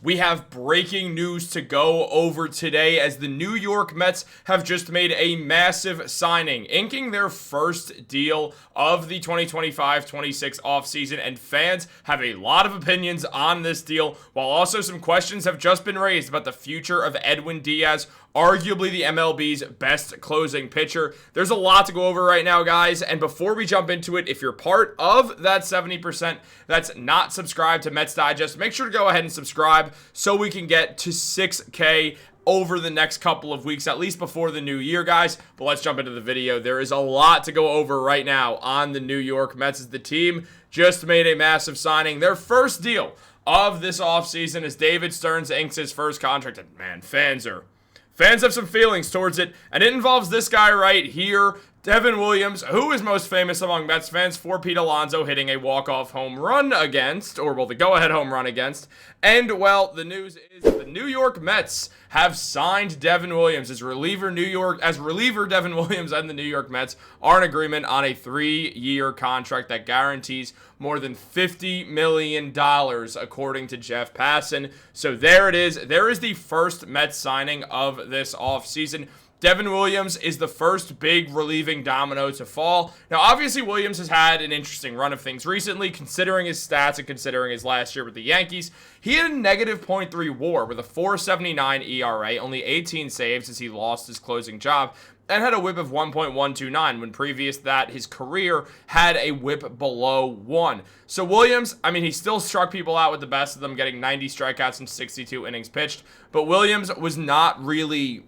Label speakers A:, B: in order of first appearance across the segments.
A: we have breaking news to go over today as the New York Mets have just made a massive signing, inking their first deal of the 2025-26 offseason, and fans have a lot of opinions on this deal, while also some questions have just been raised about the future of Edwin Diaz, arguably the MLB's best closing pitcher. There's a lot to go over right now, guys, and before we jump into it, if you're part of that 70% that's not subscribed to Mets Digest, make sure to go ahead and subscribe so we can get to 6K over the next couple of weeks, at least before the new year, guys. But let's jump into the video. There is a lot to go over right now on the New York Mets as the team just made a massive signing. Their first deal of this offseason as David Stearns inks his first contract. And man, fans have some feelings towards it, and it involves this guy right here, Devin Williams, who is most famous among Mets fans for Pete Alonso hitting a walk-off home run against, or well, the go-ahead home run against. And, well, the news is that the New York Mets have signed Devin Williams as reliever. Devin Williams and the New York Mets are in agreement on a 3-year contract that guarantees more than $50 million, according to Jeff Passan. So there it is. There is the first Mets signing of this offseason. Devin Williams is the first big relieving domino to fall. Now, obviously, Williams has had an interesting run of things recently, considering his stats and considering his last year with the Yankees. He had a negative .3 WAR with a .479 ERA, only 18 saves as he lost his closing job, and had a whip of 1.129 when previous to that his career had a whip below 1. So Williams, I mean, he still struck people out with the best of them, getting 90 strikeouts and 62 innings pitched, but Williams was not really...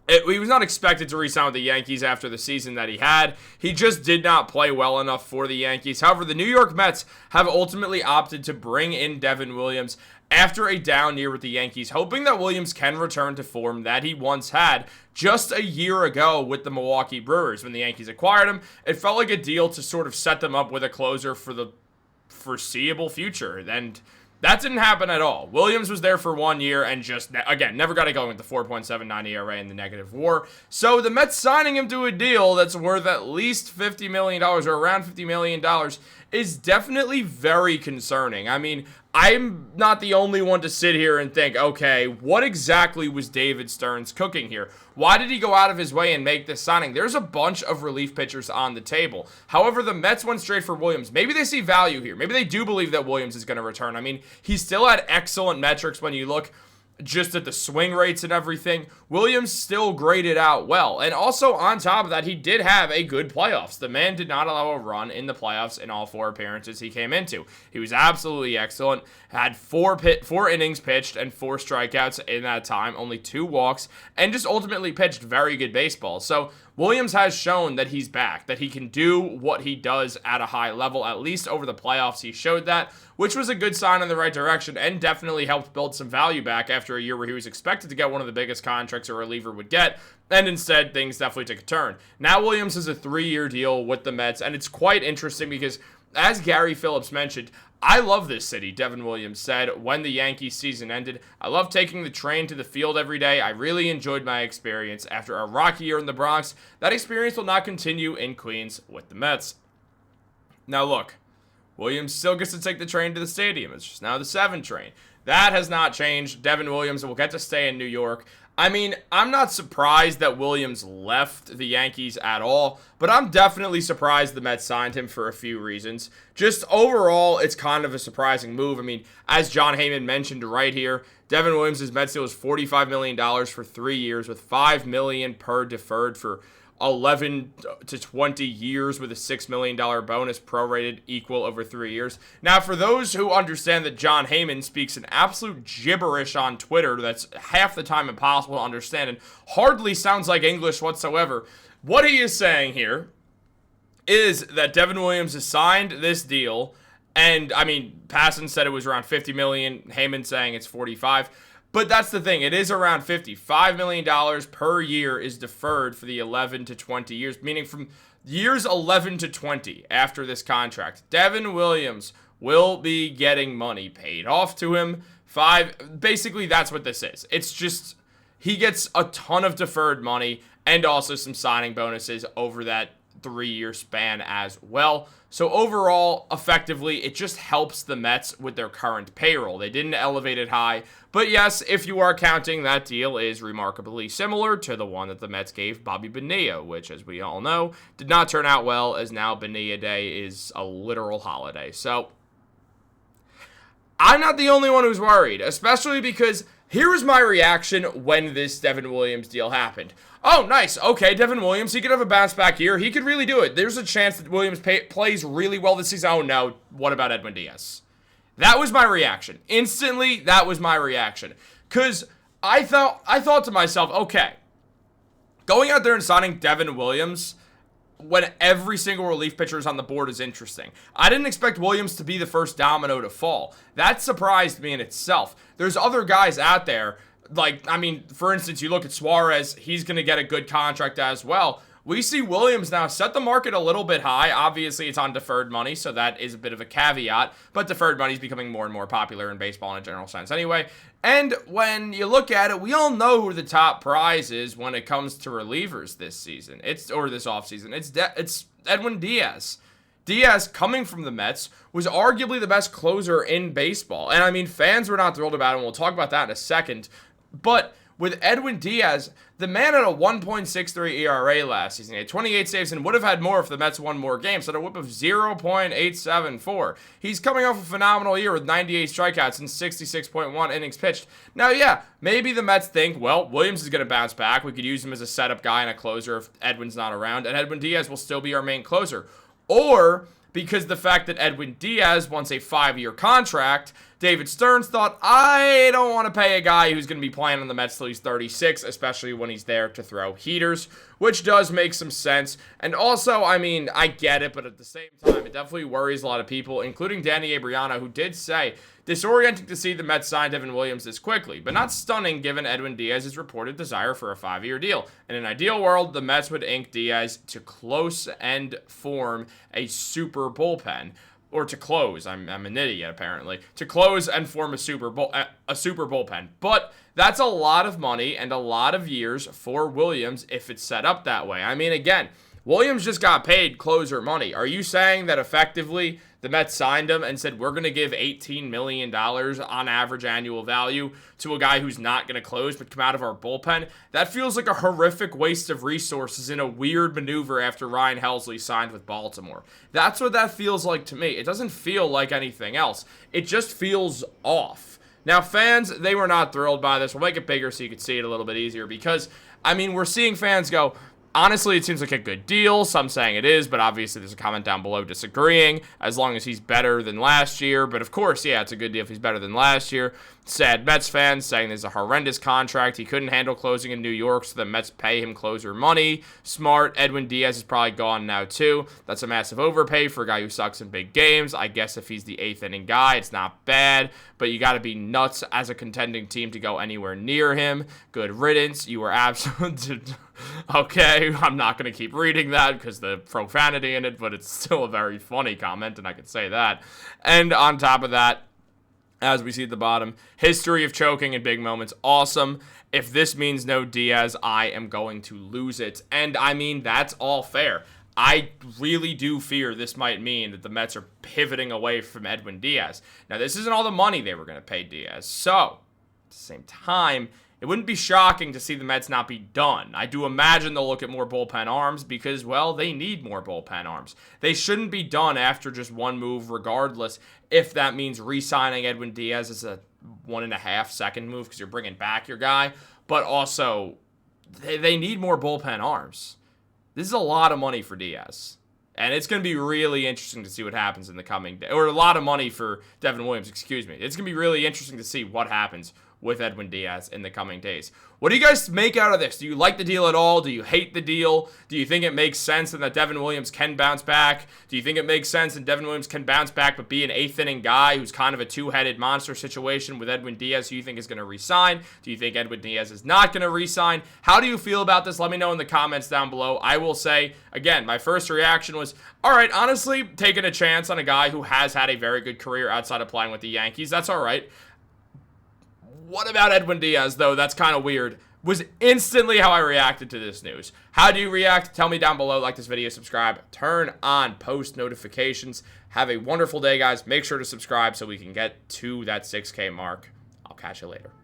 A: he was not expected to re-sign with the Yankees after the season that he had. He just did not play well enough for the Yankees. However, the New York Mets have ultimately opted to bring in Devin Williams after a down year with the Yankees, hoping that Williams can return to form that he once had just a year ago with the Milwaukee Brewers. When the Yankees acquired him, it felt like a deal to sort of set them up with a closer for the foreseeable future. And that didn't happen at all. Williams was there for 1 year and just, again, never got it going with the 4.79 ERA and the negative WAR. So the Mets signing him to a deal that's worth at least $50 million or around $50 million is definitely very concerning. I mean, I'm not the only one to sit here and think, okay, what exactly was David Stearns cooking here? Why did he go out of his way and make this signing? There's a bunch of relief pitchers on the table. However, the Mets went straight for Williams. Maybe they see value here. Maybe they do believe that Williams is going to return. I mean, he still had excellent metrics when you look just at the swing rates and everything. Williams still graded out well. And also, on top of that, he did have a good playoffs. The man did not allow a run in the playoffs in all 4 appearances he came into. He was absolutely excellent. Had 4 innings pitched and 4 strikeouts in that time, only 2 walks, and just ultimately pitched very good baseball. So Williams has shown that he's back, that he can do what he does at a high level. At least over the playoffs, he showed that, which was a good sign in the right direction and definitely helped build some value back after a year where he was expected to get one of the biggest contracts a reliever would get, and instead things definitely took a turn. Now Williams has a 3-year deal with the Mets, and it's quite interesting because, as Gary Phillips mentioned, I love this city, Devin Williams said when the Yankees season ended. I love taking the train to the field every day. I really enjoyed my experience. After a rocky year in the Bronx, that experience will not continue in Queens with the Mets. Now look, Williams still gets to take the train to the stadium. It's just now the 7 train. That has not changed. Devin Williams will get to stay in New York. I mean, I'm not surprised that Williams left the Yankees at all, but I'm definitely surprised the Mets signed him for a few reasons. Just overall, it's kind of a surprising move. I mean, as John Heyman mentioned right here, Devin Williams' Mets deal is $45 million for 3 years with $5 million per deferred for 11 to 20 years with a $6 million bonus prorated equal over 3 years. Now, for those who understand that John Heyman speaks an absolute gibberish on Twitter that's half the time impossible to understand and hardly sounds like English whatsoever, what he is saying here is that Devin Williams has signed this deal, and, I mean, Passan said it was around $50 million, Heyman saying it's $45. But that's the thing. It is around $55 million per year is deferred for the 11 to 20 years, meaning from years 11 to 20 after this contract. Devin Williams will be getting money paid off to him. Basically, that's what this is. It's just he gets a ton of deferred money and also some signing bonuses over that 3-year span as well. So overall, effectively, it just helps the Mets with their current payroll. They didn't elevate it high, but yes, if you are counting, that deal is remarkably similar to the one that the Mets gave Bobby Bonilla, which, as we all know, did not turn out well, as now Bonilla Day is a literal holiday. So I'm not the only one who's worried, especially because here was my reaction when this Devin Williams deal happened. Oh, nice. Okay, Devin Williams, he could have a bounce back year. He could really do it. There's a chance that Williams plays really well this season. Oh, no. What about Edwin Diaz? That was my reaction. Instantly, that was my reaction. Because I thought to myself, okay, going out there and signing Devin Williams when every single relief pitcher is on the board is interesting. I didn't expect Williams to be the first domino to fall. That surprised me in itself. There's other guys out there, like, I mean, for instance, you look at Suarez, he's going to get a good contract as well. We see Williams now set the market a little bit high. Obviously, it's on deferred money, so that is a bit of a caveat, but deferred money is becoming more and more popular in baseball in a general sense anyway. And when you look at it, we all know who the top prize is when it comes to relievers this season. This offseason. It's Edwin Diaz. Diaz, coming from the Mets, was arguably the best closer in baseball. And I mean, fans were not thrilled about it, and we'll talk about that in a second. But with Edwin Diaz, the man had a 1.63 ERA last season. He had 28 saves and would have had more if the Mets won more games. So had a whip of 0.874. He's coming off a phenomenal year with 98 strikeouts and 66.1 innings pitched. Now, yeah, maybe the Mets think, well, Williams is going to bounce back. We could use him as a setup guy and a closer if Edwin's not around. And Edwin Diaz will still be our main closer. Or because the fact that Edwin Diaz wants a 5-year contract, David Stearns thought, I don't want to pay a guy who's going to be playing on the Mets till he's 36, especially when he's there to throw heaters, which does make some sense. And also, I mean, I get it, but at the same time, it definitely worries a lot of people, including Danny Abriano, who did say, disorienting to see the Mets sign Devin Williams this quickly, but not stunning given Edwin Diaz's reported desire for a 5-year deal. In an ideal world, the Mets would ink Diaz to close and form a super bullpen. Or to close, I'm an idiot apparently, to close and form a super bullpen. But that's a lot of money and a lot of years for Williams if it's set up that way. I mean, again, Williams just got paid closer money. Are you saying that effectively the Mets signed him and said, we're going to give $18 million on average annual value to a guy who's not going to close but come out of our bullpen? That feels like a horrific waste of resources in a weird maneuver after Ryan Helsley signed with Baltimore. That's what that feels like to me. It doesn't feel like anything else. It just feels off. Now, fans, they were not thrilled by this. We'll make it bigger so you can see it a little bit easier because, I mean, we're seeing fans go, honestly, it seems like a good deal. Some saying it is, but obviously there's a comment down below disagreeing, as long as he's better than last year. But of course, yeah, it's a good deal if he's better than last year. Sad Mets fans saying there's a horrendous contract. He couldn't handle closing in New York, so the Mets pay him closer money. Smart. Edwin Diaz is probably gone now, too. That's a massive overpay for a guy who sucks in big games. I guess if he's the 8th inning guy, it's not bad, but you got to be nuts as a contending team to go anywhere near him. Good riddance. You were absolutely... Okay, I'm not going to keep reading that because the profanity in it, but it's still a very funny comment, and I could say that. And on top of that, as we see at the bottom, history of choking in big moments, awesome. If this means no Diaz, I am going to lose it. And I mean, that's all fair. I really do fear this might mean that the Mets are pivoting away from Edwin Diaz. Now, this isn't all the money they were going to pay Diaz. So, at the same time, it wouldn't be shocking to see the Mets not be done. I do imagine they'll look at more bullpen arms because, well, they need more bullpen arms. They shouldn't be done after just one move regardless, if that means re-signing Edwin Diaz as a 1.5 second move because you're bringing back your guy. But also, they need more bullpen arms. This is a lot of money for Diaz. And it's going to be really interesting to see what happens in the coming day. Or a lot of money for Devin Williams, excuse me. It's going to be really interesting to see what happens with Edwin Diaz in the coming days. What do you guys make out of this? Do you like the deal at all? Do you hate the deal? Do you think it makes sense and that Devin Williams can bounce back? Do you think it makes sense and Devin Williams can bounce back but be an 8th inning guy who's kind of a two-headed monster situation with Edwin Diaz who you think is going to re-sign? Do you think Edwin Diaz is not going to re-sign? How do you feel about this? Let me know in the comments down below. I will say, again, my first reaction was, all right, honestly, taking a chance on a guy who has had a very good career outside of playing with the Yankees. That's all right. What about Edwin Diaz, though? That's kind of weird. was instantly how I reacted to this news. How do you react? Tell me down below. Like this video, subscribe, turn on post notifications. Have a wonderful day, guys. Make sure to subscribe so we can get to that 6K mark. I'll catch you later.